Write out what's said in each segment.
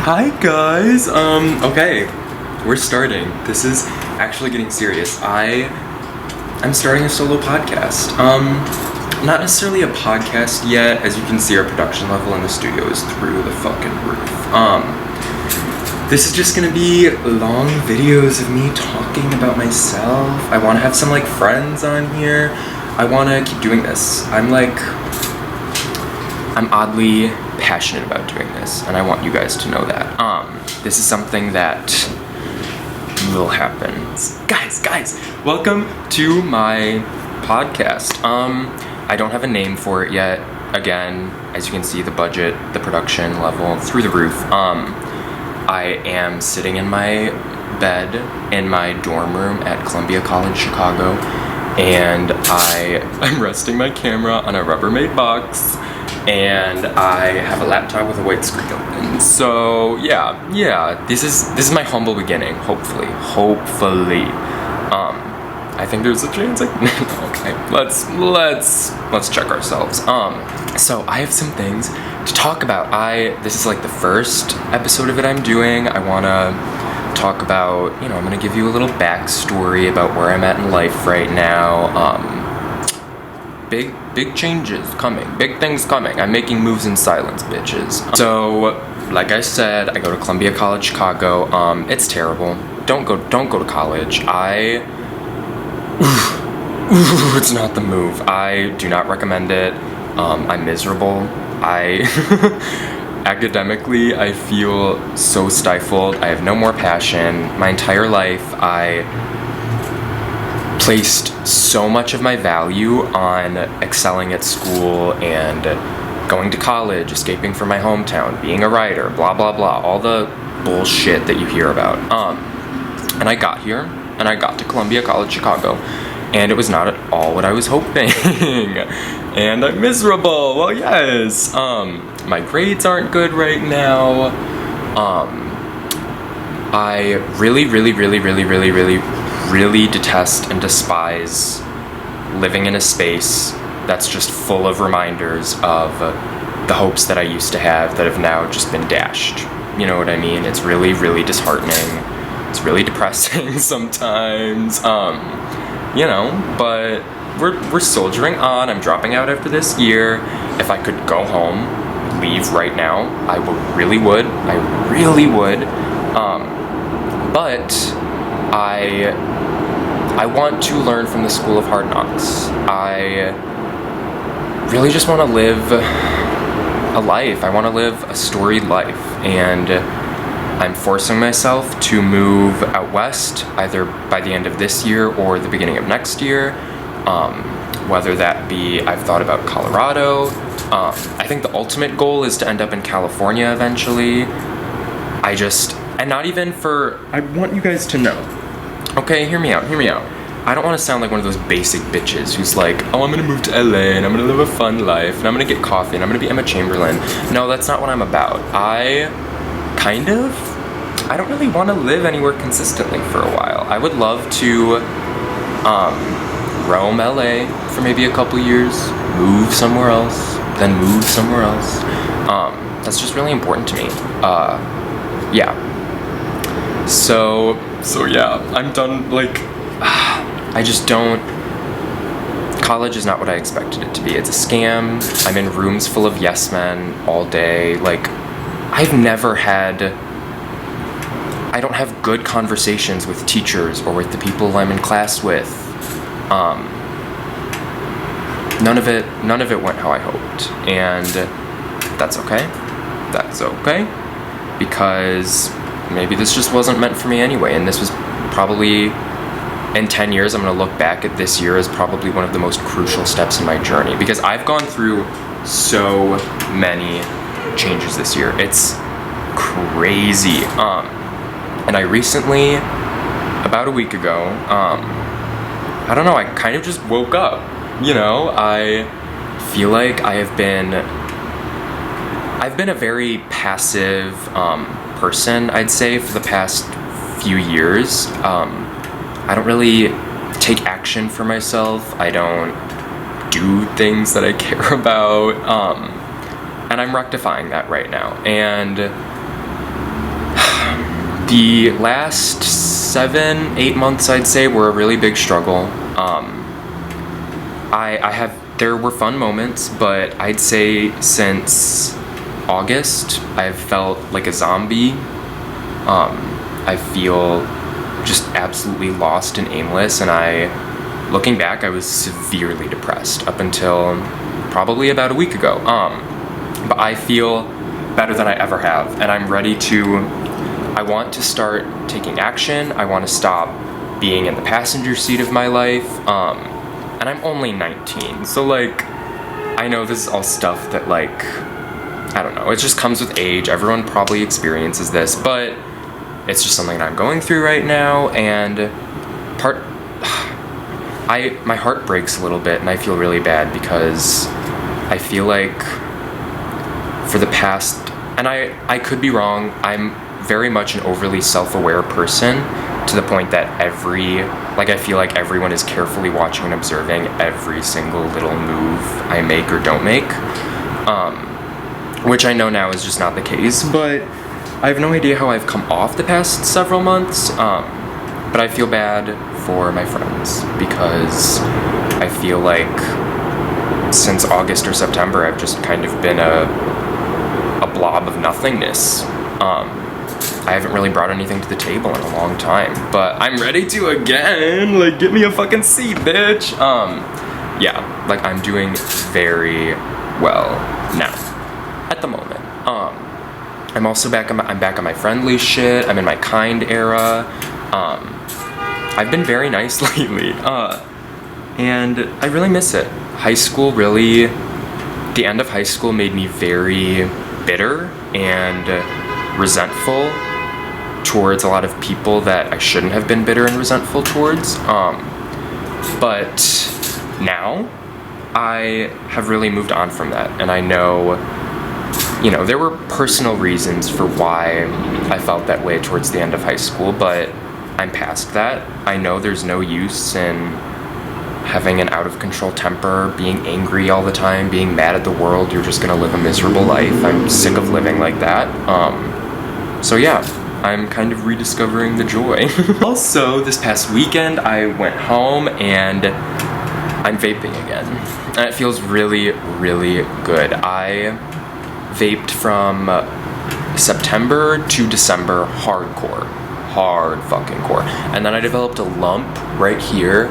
Hi guys. Okay, we're starting. This is actually getting serious. I'm starting a solo podcast. Not necessarily a podcast yet. As you can see, our production level in the studio is through the fucking roof. This is just gonna be long videos of me talking about myself. I want to have some friends on here. I want to keep doing this. I'm oddly passionate about doing this, and I want you guys to know that. This is something that will happen. Guys, welcome to my podcast. I don't have a name for it yet. Again, as you can see, the budget, the production level, through the roof. I am sitting in my bed in my dorm room at Columbia College, Chicago, and I'm resting my camera on a Rubbermaid box, and I have a laptop with a white screen open. So yeah, this is my humble beginning. Hopefully. I think there's a chance. Okay, let's check ourselves. So I have some things to talk about. This is the first episode of it I'm doing. I wanna talk about, I'm gonna give you a little backstory about where I'm at in life right now. Big changes coming, big things coming. I'm making moves in silence, bitches. So, like I said, I go to Columbia College, Chicago. It's terrible. Don't go to college. It's not the move. I do not recommend it. I'm miserable. Academically, I feel so stifled. I have no more passion. My entire life, I placed so much of my value on excelling at school and going to college, escaping from my hometown, being a writer, blah, blah, blah, all the bullshit that you hear about. And I got here, and I got to Columbia College, Chicago, and it was not at all what I was hoping. And I'm miserable. Well, yes. My grades aren't good right now. I really detest and despise living in a space that's just full of reminders of the hopes that I used to have that have now just been dashed. You know what I mean? It's really disheartening. It's really depressing sometimes. But we're soldiering on. I'm dropping out after this year. If I could go home, leave right now, I really would. But I want to learn from the school of hard knocks. I really just want to live a life. I want to live a storied life, and I'm forcing myself to move out west either by the end of this year or the beginning of next year. Whether that be, I've thought about Colorado. I think the ultimate goal is to end up in California eventually. I want you guys to know. Okay, hear me out. I don't want to sound like one of those basic bitches who's like, oh, I'm going to move to LA and I'm going to live a fun life and I'm going to get coffee and I'm going to be Emma Chamberlain. No, that's not what I'm about. I don't really want to live anywhere consistently for a while. I would love to roam LA for maybe a couple years, move somewhere else, then move somewhere else. That's just really important to me. Yeah. So yeah, I'm done, I just don't, college is not what I expected it to be. It's a scam. I'm in rooms full of yes men all day. I don't have good conversations with teachers or with the people I'm in class with. None of it went how I hoped, and that's okay. Because maybe this just wasn't meant for me anyway, and this was probably, in 10 years, I'm going to look back at this year as probably one of the most crucial steps in my journey, because I've gone through so many changes this year. It's crazy. And I recently, about a week ago, I don't know, I kind of just woke up. I feel like I've been a very passive person, I'd say, for the past few years. I don't really take action for myself. I don't do things that I care about. And I'm rectifying that right now. And The last 7-8 months, I'd say, were a really big struggle. There were fun moments, but I'd say since August, I've felt like a zombie. I feel just absolutely lost and aimless, and looking back, I was severely depressed up until probably about a week ago. But I feel better than I ever have, and I'm ready I want to start taking action. I want to stop being in the passenger seat of my life. And I'm only 19, so like, I know this is all stuff that like, I don't know, it just comes with age. Everyone probably experiences this, but it's just something that I'm going through right now, and my heart breaks a little bit, and I feel really bad because I feel like for the past, and I could be wrong, I'm very much an overly self-aware person, to the point that I feel like everyone is carefully watching and observing every single little move I make or don't make, which I know now is just not the case, but I have no idea how I've come off the past several months, but I feel bad for my friends, because I feel like since August or September, I've just kind of been a blob of nothingness. I haven't really brought anything to the table in a long time, but I'm ready to again. Like, get me a fucking seat, bitch. Yeah, like, I'm doing very well now, at the moment. I'm also back on my friendly shit. I'm in my kind era. I've been very nice lately, and I really miss it. The end of high school made me very bitter and resentful towards a lot of people that I shouldn't have been bitter and resentful towards. But now I have really moved on from that, and I know, there were personal reasons for why I felt that way towards the end of high school, but I'm past that. I know there's no use in having an out-of-control temper, being angry all the time, being mad at the world. You're just gonna live a miserable life. I'm sick of living like that. So yeah, I'm kind of rediscovering the joy. Also, this past weekend, I went home and I'm vaping again. And it feels really, really good. I vaped from September to December hard fucking core. And then I developed a lump right here,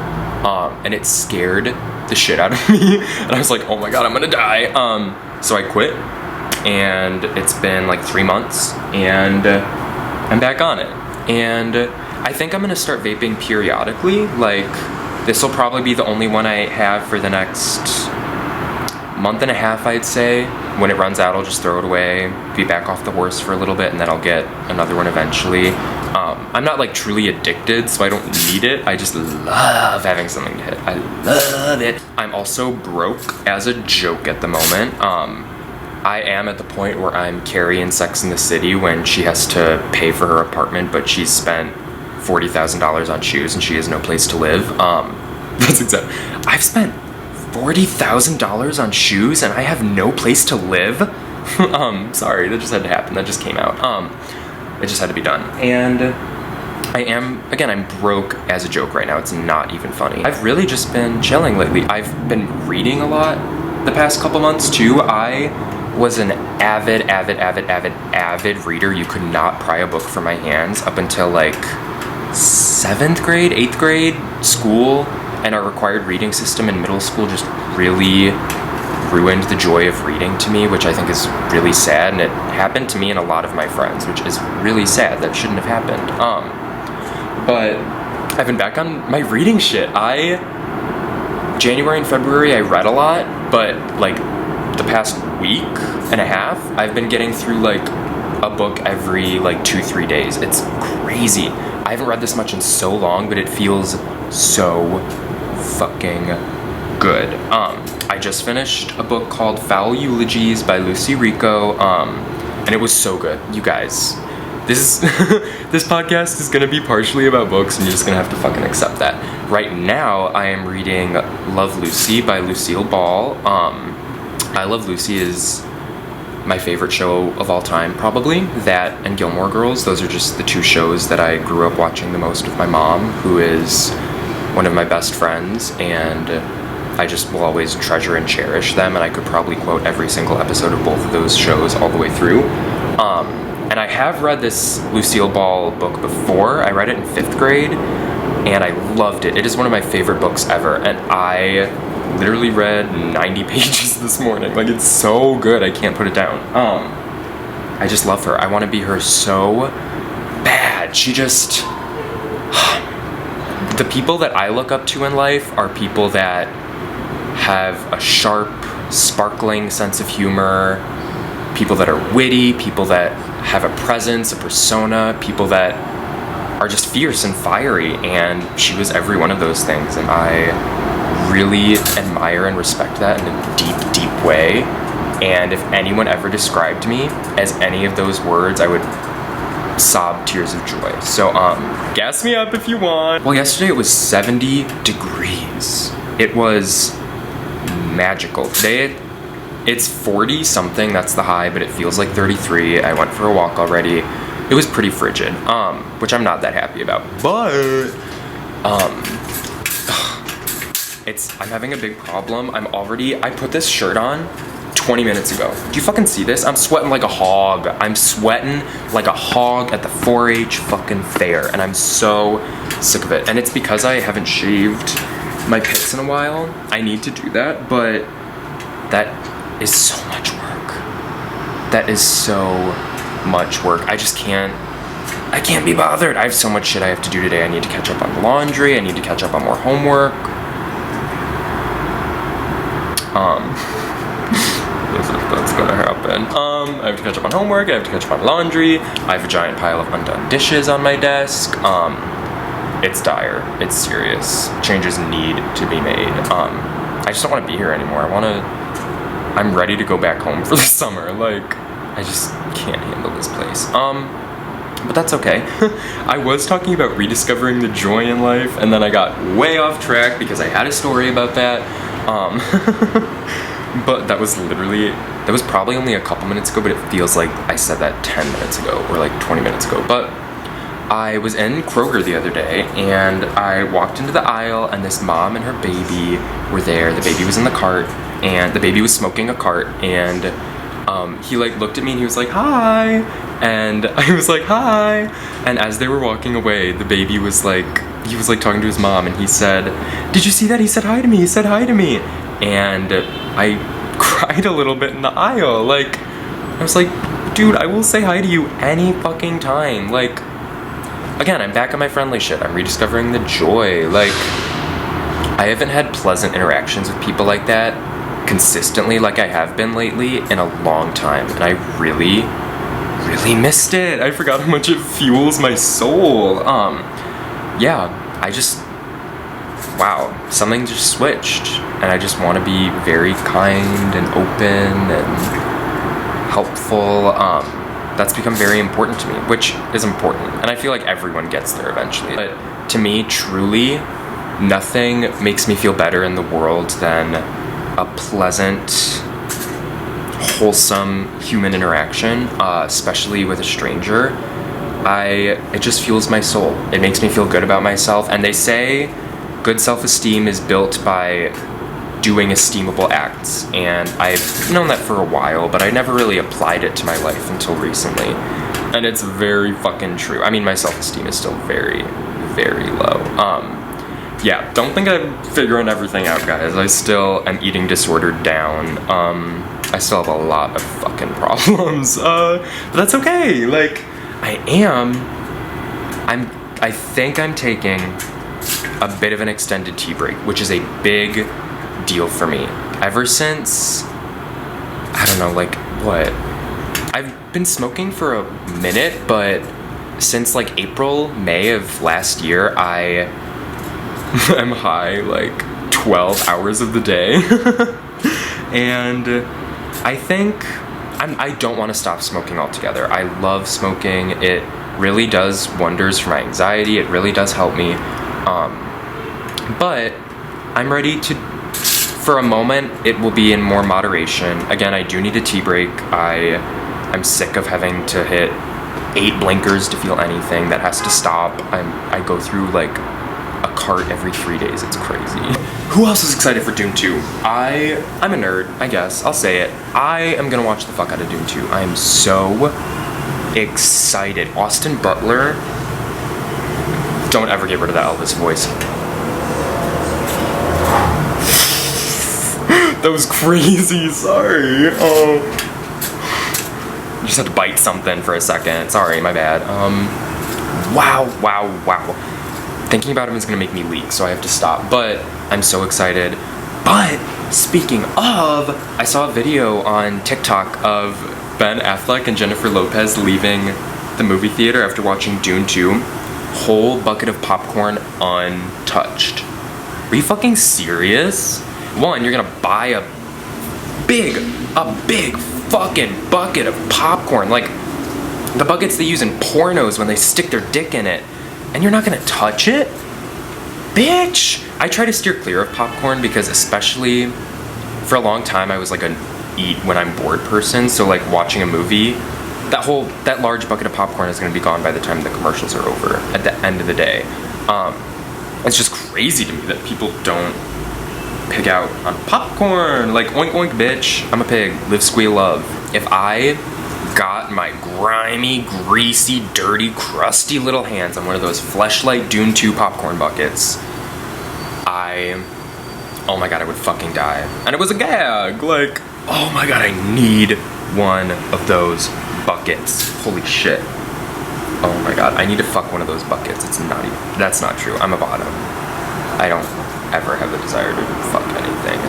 and it scared the shit out of me. And I was like, oh my god, I'm gonna die. So I quit, and it's been like 3 months, and I'm back on it. And I think I'm gonna start vaping periodically. Like, this will probably be the only one I have for the next month and a half, I'd say. When it runs out, I'll just throw it away, be back off the horse for a little bit, and then I'll get another one eventually. I'm not like truly addicted, so I don't need it. I just love having something to hit. I love it. I'm also broke as a joke at the moment. I am at the point where I'm Carrie in Sex and the City when she has to pay for her apartment, but she's spent $40,000 on shoes and she has no place to live. That's exactly. I've spent $40,000 on shoes and I have no place to live. Sorry, that just had to happen. That just came out. It just had to be done. And I'm broke as a joke right now. It's not even funny. I've really just been chilling lately. I've been reading a lot the past couple months too. I was an avid reader. You could not pry a book from my hands up until like 7th grade, 8th grade. School and our required reading system in middle school just really ruined the joy of reading to me, which I think is really sad, and it happened to me and a lot of my friends, which is really sad. That shouldn't have happened. But I've been back on my reading shit. January and February I read a lot, but like the past week and a half, I've been getting through like a book every like 2-3 days. It's crazy. I haven't read this much in so long, but it feels so fucking good. I just finished a book called Foul Eulogies by Lucy Rico, and it was so good. You guys, this podcast is gonna be partially about books, and you're just gonna have to fucking accept that. Right now, I am reading Love Lucy by Lucille Ball. I Love Lucy is my favorite show of all time, probably. That and Gilmore Girls. Those are just the two shows that I grew up watching the most with my mom, who is one of my best friends, and I just will always treasure and cherish them, and I could probably quote every single episode of both of those shows all the way through. And I have read this Lucille Ball book before. I read it in 5th grade, and I loved it. It is one of my favorite books ever, and I literally read 90 pages this morning. Like, it's so good, I can't put it down. I just love her. I want to be her so bad. She just... The people that I look up to in life are people that have a sharp, sparkling sense of humor, people that are witty, people that have a presence, a persona, people that are just fierce and fiery, and she was every one of those things, and I really admire and respect that in a deep, deep way. And if anyone ever described me as any of those words, I would sob tears of joy. So, gas me up if you want. Well, yesterday it was 70 degrees. It was magical. Today it's 40 something, that's the high, but it feels like 33. I went for a walk already. It was pretty frigid, which I'm not that happy about, but, I'm having a big problem. I put this shirt on 20 minutes ago. Do you fucking see this? I'm sweating like a hog. I'm sweating like a hog at the 4-H fucking fair, and I'm so sick of it. And it's because I haven't shaved my pits in a while. I need to do that, but that is so much work. That is so much work. I can't be bothered. I have so much shit I have to do today. I need to catch up on laundry. I need to catch up on more homework. That's gonna happen. I have to catch up on homework, I have to catch up on laundry, I have a giant pile of undone dishes on my desk. It's dire, it's serious. Changes need to be made. I just don't want to be here anymore. I'm ready to go back home for the summer. Like, I just can't handle this place. But that's okay. I was talking about rediscovering the joy in life, and then I got way off track because I had a story about that. But that was probably only a couple minutes ago, but it feels like I said that 10 minutes ago, or like 20 minutes ago. But I was in Kroger the other day, and I walked into the aisle, and this mom and her baby were there. The baby was in the cart, and the baby was smoking a cart, and he like looked at me and he was like, "Hi," and I was like, "Hi," and as they were walking away, the baby was like, he was like talking to his mom, and he said, "Did you see that? He said hi to me, he said hi to me," and I cried a little bit in the aisle. Like, I was like, dude, I will say hi to you any fucking time. Like, again, I'm back on my friendly shit. I'm rediscovering the joy. Like, I haven't had pleasant interactions with people like that consistently like I have been lately in a long time, and I really, really missed it. I forgot how much it fuels my soul. Yeah, wow, something just switched, and I just want to be very kind and open and helpful. That's become very important to me, which is important, and I feel like everyone gets there eventually. But to me, truly, nothing makes me feel better in the world than a pleasant, wholesome human interaction, especially with a stranger. It just fuels my soul. It makes me feel good about myself, and they say good self-esteem is built by doing esteemable acts, and I've known that for a while, but I never really applied it to my life until recently, and it's very fucking true. I mean, my self-esteem is still very, very low. Yeah, don't think I'm figuring everything out, guys. I still am eating disordered down. I still have a lot of fucking problems, but that's okay. Like, I think I'm taking a bit of an extended tea break, which is a big deal for me. Ever since, I don't know, like, what? I've been smoking for a minute, but since like April, May of last year, I'm high like 12 hours of the day. And I think I don't want to stop smoking altogether. I love smoking. It really does wonders for my anxiety. It really does help me. But I'm ready to For a moment, it will be in more moderation. Again, I do need a tea break. I'm sick of having to hit 8 blinkers to feel anything. That has to stop. I go through like a cart every 3 days. It's crazy. Who else is excited for Dune 2? I'm a nerd, I guess. I'll say it. I am gonna watch the fuck out of Dune 2. I am so excited. Austin Butler. Don't ever get rid of that Elvis voice. That was crazy, sorry. Just had to bite something for a second. Sorry, my bad. Wow. Thinking about him is gonna make me leak, so I have to stop. But I'm so excited. But speaking of, I saw a video on TikTok of Ben Affleck and Jennifer Lopez leaving the movie theater after watching Dune 2. Whole bucket of popcorn untouched. Are you fucking serious? One, you're gonna buy a big fucking bucket of popcorn, like the buckets they use in pornos when they stick their dick in it, and you're not gonna touch it? Bitch! I try to steer clear of popcorn because, especially for a long time, I was like an eat when I'm bored person, so like watching a movie, that large bucket of popcorn is gonna be gone by the time the commercials are over at the end of the day. It's just crazy to me that people don't pig out on popcorn. Like, oink oink bitch, I'm a pig, live squeal love. If I got my grimy, greasy, dirty, crusty little hands on one of those Fleshlight Dune 2 popcorn buckets, oh my god, I would fucking die. And it was a gag, like, oh my god, I need one of those buckets. Holy shit. Oh my god, I need to fuck one of those buckets. That's not true, I'm a bottom. I don't ever have the desire to fuck anything.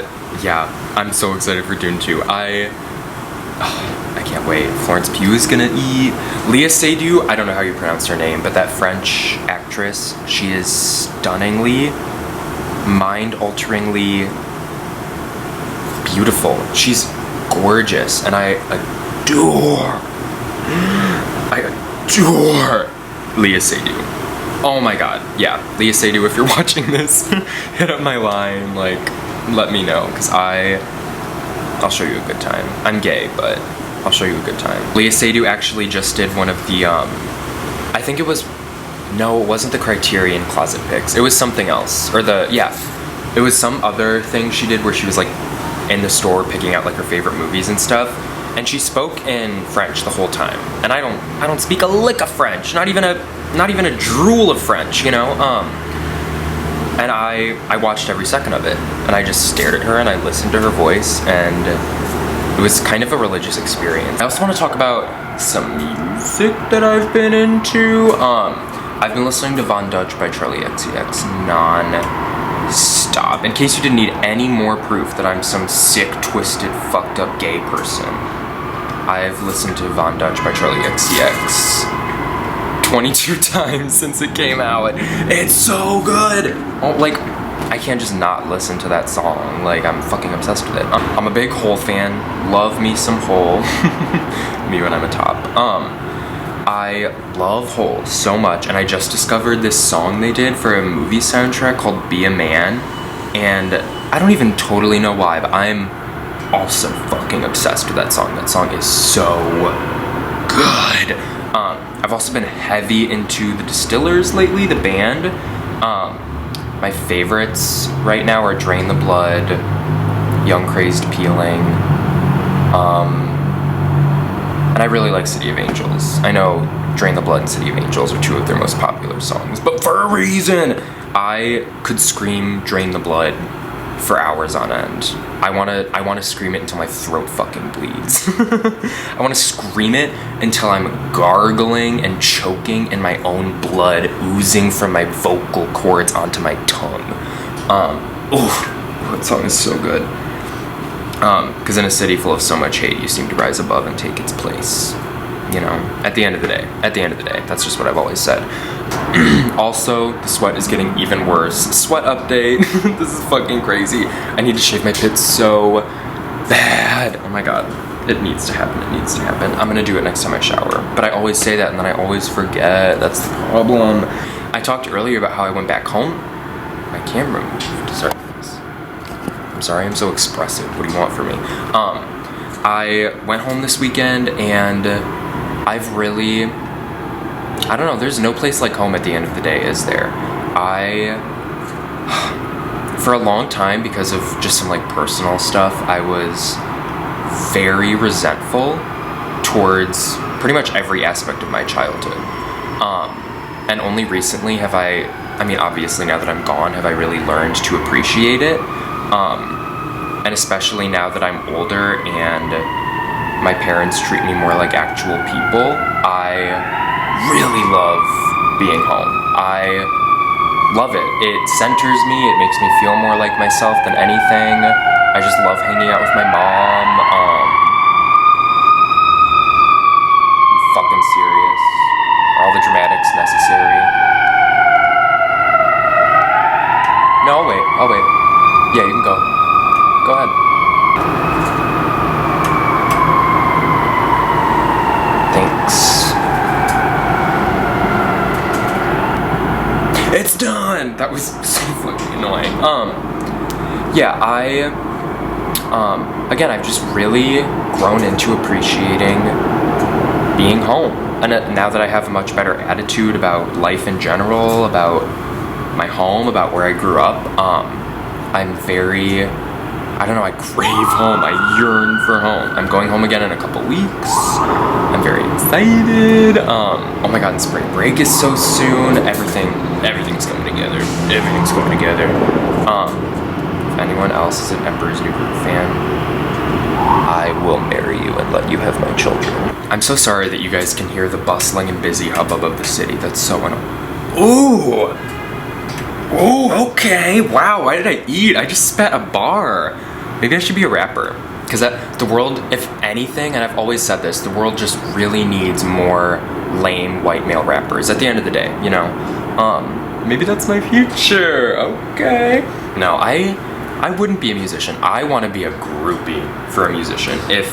Yeah, I'm so excited for Dune 2. I can't wait. Florence Pugh is gonna eat. Léa Seydoux, I don't know how you pronounce her name, but that French actress, she is stunningly, mind-alteringly beautiful. She's gorgeous, and I adore Léa Seydoux. Oh my god, yeah, Léa Seydoux, if you're watching this, hit up my line, like, let me know, because I'll show you a good time. I'm gay, but I'll show you a good time. Léa Seydoux actually just did one of the, I think it wasn't the Criterion Closet Pics, it was something else, it was some other thing she did where she was like in the store picking out like her favorite movies and stuff, and she spoke in French the whole time, and I don't speak a lick of French, not even a drool of French, you know, and I watched every second of it, and I just stared at her and I listened to her voice, and it was kind of a religious experience. I also want to talk about some music that I've been into. I've been listening to Von Dutch by Charlie XCX non-stop. In case you didn't need any more proof that I'm some sick, twisted, fucked up gay person, I've listened to Von Dutch by Charlie XCX 22 times since it came out. It's so good! Oh, like, I can't just not listen to that song. Like, I'm fucking obsessed with it. I'm a big Hole fan. Love me some Hole. Me when I'm a top. I love Hole so much, and I just discovered this song they did for a movie soundtrack called Be a Man, and I don't even totally know why, but I'm also fucking obsessed with that song. That song is so good. I've also been heavy into the Distillers lately, the band. My favorites right now are Drain the Blood, Young Crazed Peeling, and I really like City of Angels. I know Drain the Blood and City of Angels are two of their most popular songs, but for a reason! I could scream Drain the Blood for hours on end. I wanna scream it until my throat fucking bleeds. I wanna scream it until I'm gargling and choking and my own blood oozing from my vocal cords onto my tongue. That song is so good. Because in a city full of so much hate, you seem to rise above and take its place. You know, at the end of the day, that's just what I've always said. Also, the sweat is getting even worse. Sweat update. This is fucking crazy. I need to shave my pits so bad. Oh my god. It needs to happen. I'm gonna do it next time I shower. But I always say that and then I always forget. That's the problem. I talked earlier about how I went back home. My camera moved. Sorry. I'm sorry I'm so expressive. What do you want from me? I went home this weekend, and I've really, I don't know, there's no place like home at the end of the day, is there? For a long time, because of just some like personal stuff, I was very resentful towards pretty much every aspect of my childhood. And only recently have I mean, obviously now that I'm gone, have I really learned to appreciate it. And especially now that I'm older and my parents treat me more like actual people, I really love being home. I love it. It centers me. It makes me feel more like myself than anything. I just love hanging out with my mom. I'm fucking serious. All the dramatics necessary. No, I'll wait. Yeah, you can go. Go ahead. Thanks. It's done! That was so fucking annoying. Yeah, again, I've just really grown into appreciating being home. And now that I have a much better attitude about life in general, about my home, about where I grew up, I'm very, I don't know, I crave home. I yearn for home. I'm going home again in a couple weeks. I'm very excited. Oh my god, and spring break is so soon. Everything's coming together. Everything's coming together. If anyone else is an Emperor's New Groove fan, I will marry you and let you have my children. I'm so sorry that you guys can hear the bustling and busy hubbub of the city. That's so annoying. Ooh, okay. Wow, why did I eat? I just spat a bar. Maybe I should be a rapper. Because the world, if anything, and I've always said this, the world just really needs more lame white male rappers at the end of the day, you know? Maybe that's my future. Okay. No, I wouldn't be a musician. I want to be a groupie for a musician. If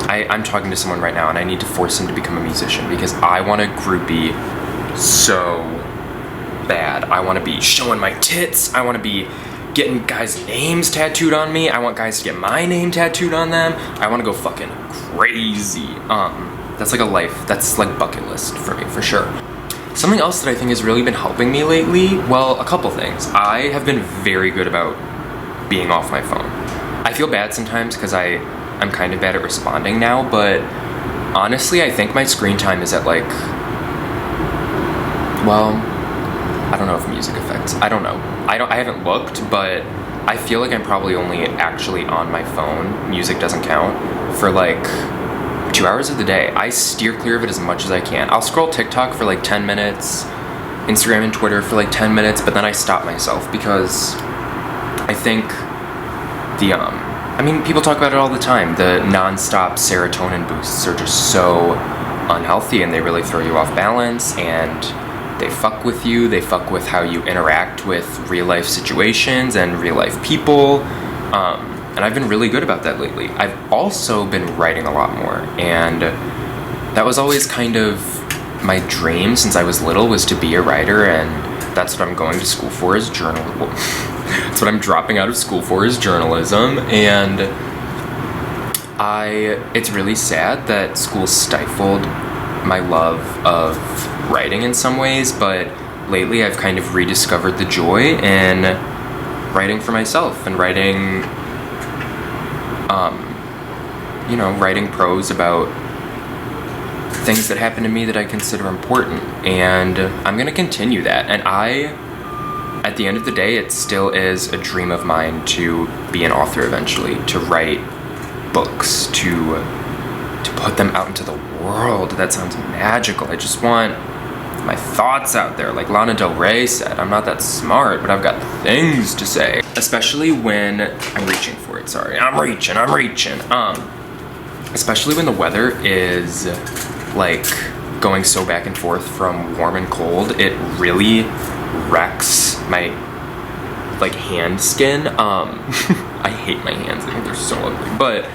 I'm talking to someone right now and I need to force him to become a musician because I want a groupie so bad. I want to be showing my tits. I want to be getting guys' names tattooed on me. I want guys to get my name tattooed on them. I want to go fucking crazy. That's like a life. That's like bucket list for me, for sure. Something else that I think has really been helping me lately, well, a couple things. I have been very good about being off my phone. I feel bad sometimes because I'm kind of bad at responding now, but honestly, I think my screen time is at like, well, I don't know if music affects. I don't know. I haven't looked, but I feel like I'm probably only actually on my phone. Music doesn't count for like 2 hours of the day. I steer clear of it as much as I can. I'll scroll TikTok for like 10 minutes, Instagram and Twitter for like 10 minutes, but then I stop myself because I think I mean, people talk about it all the time. The non-stop serotonin boosts are just so unhealthy and they really throw you off balance and they fuck with you. They fuck with how you interact with real life situations and real life people. And I've been really good about that lately. I've also been writing a lot more, and that was always kind of my dream since I was little, was to be a writer, and that's what I'm going to school for, is journalism. That's what I'm dropping out of school for, is journalism, and it's really sad that school stifled my love of writing in some ways, but lately I've kind of rediscovered the joy in writing for myself and writing writing prose about things that happen to me that I consider important, and I'm going to continue that. And at the end of the day, it still is a dream of mine to be an author eventually, to write books, to put them out into the world. That sounds magical. I just want my thoughts out there. Like Lana Del Rey said, I'm not that smart, but I've got things to say. Especially when I'm reaching for it, sorry. I'm reaching. Especially when the weather is like going so back and forth from warm and cold, it really wrecks my like hand skin. I hate my hands. I think they're so ugly. But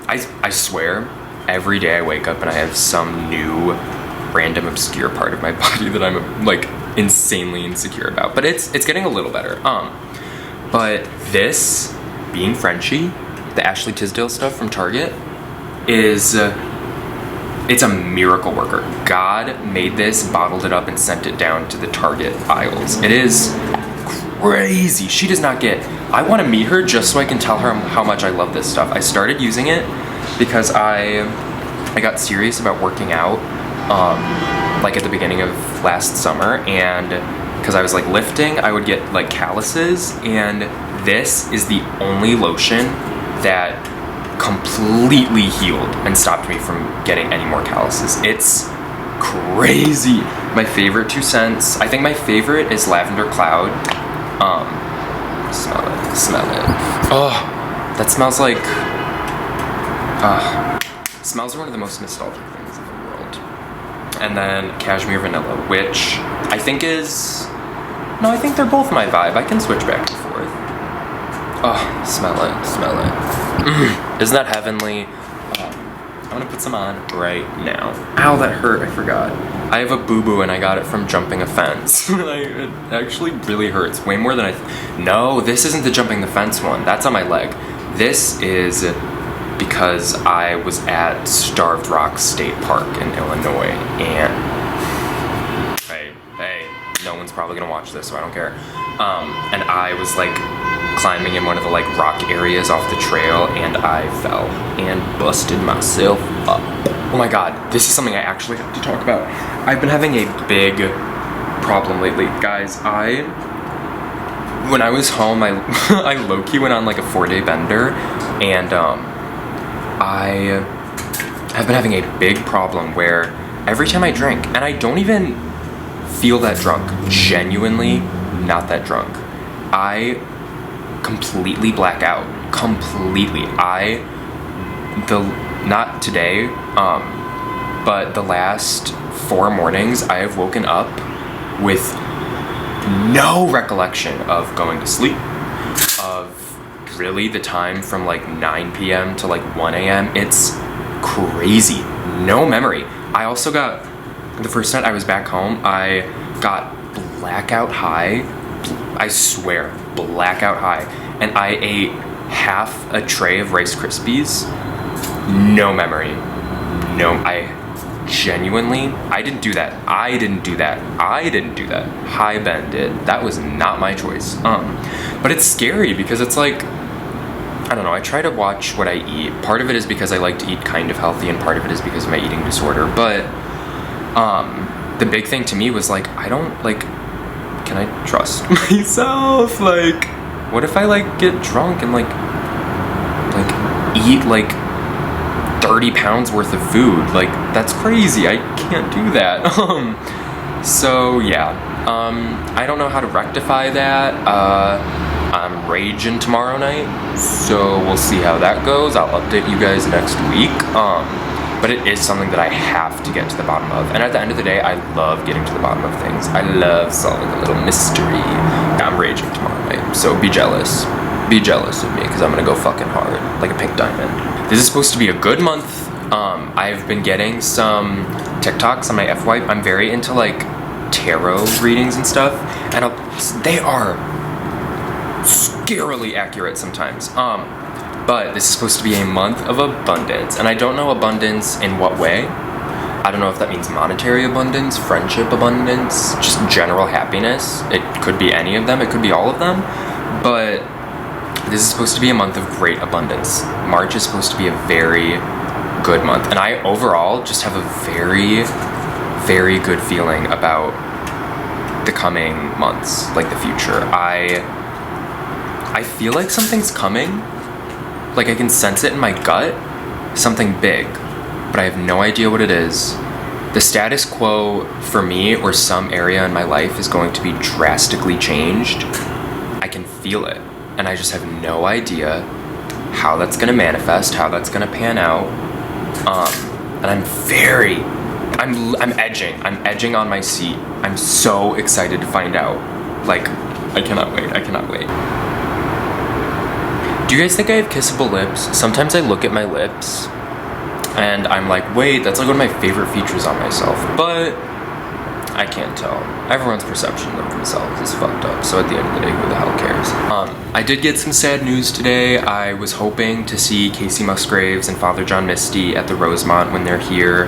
I swear every day I wake up and I have some new random obscure part of my body that I'm like insanely insecure about. But it's getting a little better. But this, being Frenchie, the Ashley Tisdale stuff from Target, is it's a miracle worker. God made this, bottled it up, and sent it down to the Target aisles. It is crazy. She does not get... I want to meet her just so I can tell her how much I love this stuff. I started using it because I got serious about working out like at the beginning of last summer, and because I was like lifting, I would get like calluses, and this is the only lotion that completely healed and stopped me from getting any more calluses. It's crazy. My favorite 2 scents, I think my favorite is Lavender Cloud. Smell it. Oh, that smells like, smells are one of the most nostalgic things in the world. And then Cashmere Vanilla, which I think is, no, I think they're both my vibe. I can switch back and forth. Oh, smell it. Isn't that heavenly? I'm gonna put some on right now. Ow, that hurt, I forgot. I have a boo-boo and I got it from jumping a fence. It actually really hurts, way more than no, this isn't the jumping the fence one. That's on my leg. This is because I was at Starved Rock State Park in Illinois, and hey, no one's probably gonna watch this, so I don't care. And I was like climbing in one of the like rock areas off the trail, and I fell and busted myself up. Oh my god, this is something I actually have to talk about. I've been having a big problem lately. Guys, when I was home, I low-key went on like a 4-day bender, and I have been having a big problem where every time I drink, and I don't even feel that drunk, genuinely not that drunk, I completely black out. Completely. Not today, but the last 4 mornings I have woken up with no recollection of going to sleep, of really the time from like 9 p.m. to like 1 a.m. It's crazy. No memory. I also got, the first night I was back home, I got blackout high. I swear, blackout high. And I ate half a tray of Rice Krispies. No memory. No, I didn't do that. I didn't do that. Hi Ben did. That was not my choice. But it's scary because it's like, I don't know, I try to watch what I eat. Part of it is because I like to eat kind of healthy, and part of it is because of my eating disorder. But the big thing to me was like, I don't like, can I trust myself? Like, what if I like get drunk and like eat like 30 pounds worth of food? Like, that's crazy. I can't do that. So yeah, I don't know how to rectify that. I'm raging tomorrow night, so we'll see how that goes. I'll update you guys next week. But it is something that I have to get to the bottom of. And at the end of the day, I love getting to the bottom of things. I love solving a little mystery. I'm raging tomorrow night, so be jealous. Be jealous of me, because I'm gonna go fucking hard, like a pink diamond. This is supposed to be a good month. I've been getting some TikToks on my FY. I'm very into like tarot readings and stuff, and they are scarily accurate sometimes. But this is supposed to be a month of abundance, and I don't know abundance in what way. I don't know if that means monetary abundance, friendship abundance, just general happiness. It could be any of them, it could be all of them, but this is supposed to be a month of great abundance. March is supposed to be a very good month, and I overall just have a very, very good feeling about the coming months, like the future. I feel like something's coming. Like, I can sense it in my gut, something big, but I have no idea what it is. The status quo for me or some area in my life is going to be drastically changed. I can feel it, and I just have no idea how that's gonna manifest, how that's gonna pan out. And I'm edging on my seat. I'm so excited to find out. Like, I cannot wait. Do you guys think I have kissable lips? Sometimes I look at my lips and I'm like, wait, that's like one of my favorite features on myself. But I can't tell. Everyone's perception of themselves is fucked up, so at the end of the day, who the hell cares? I did get some sad news today. I was hoping to see Casey Musgraves and Father John Misty at the Rosemont when they're here.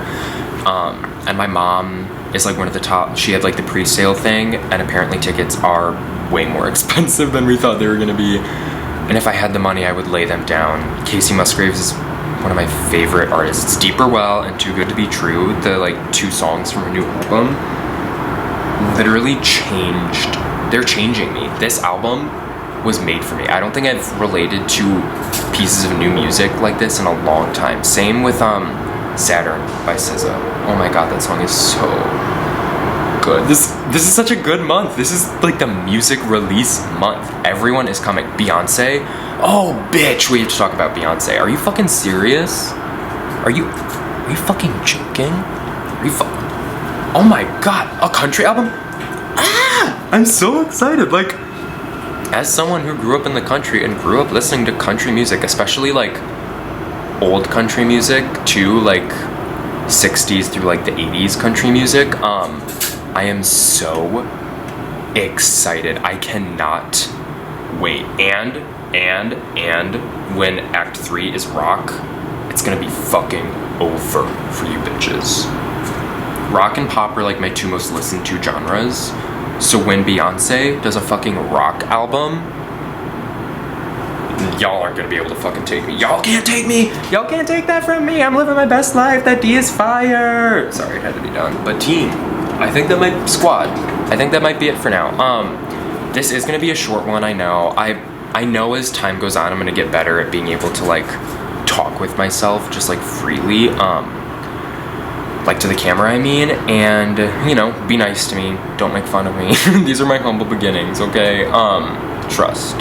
And my mom is like one of the top, she had like the pre-sale thing, and apparently tickets are way more expensive than we thought they were gonna be. And if I had the money, I would lay them down. Casey Musgraves is one of my favorite artists. Deeper Well and Too Good to Be True, the like 2 songs from her new album, literally changed. They're changing me. This album was made for me. I don't think I've related to pieces of new music like this in a long time. Same with Saturn by SZA. Oh my god, that song is so good. This is such a good month. This is like the music release month. Everyone is coming. Beyonce. Oh bitch, we have to talk about Beyonce. Are you fucking serious? Are you fucking joking? Oh my god, a country album? Ah! I'm so excited. Like, as someone who grew up in the country and grew up listening to country music, especially like old country music too, like 60s through like the 80s country music, I am so excited. I cannot wait. And when Act 3 is rock, it's gonna be fucking over for you bitches. Rock and pop are like my 2 most listened to genres. So when Beyonce does a fucking rock album, y'all aren't gonna be able to fucking take me. Y'all can't take me. Y'all can't take that from me. I'm living my best life. That D is fire. Sorry, it had to be done. But team, I think that might squad. I think that might be it for now. This is gonna be a short one. I know. I know as time goes on, I'm gonna get better at being able to like talk with myself just like freely. Like to the camera, I mean, and you know, be nice to me. Don't make fun of me. These are my humble beginnings, okay? Trust.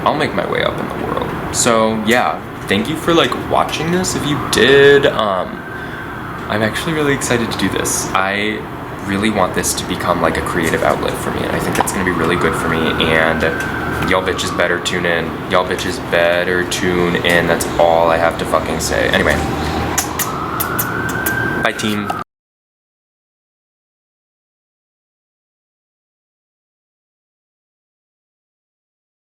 I'll make my way up in the world. So yeah, thank you for like watching this if you did. I'm actually really excited to do this. I really want this to become like a creative outlet for me, and I think that's gonna be really good for me, and y'all bitches better tune in. Y'all bitches better tune in. That's all I have to fucking say. Anyway. Bye team.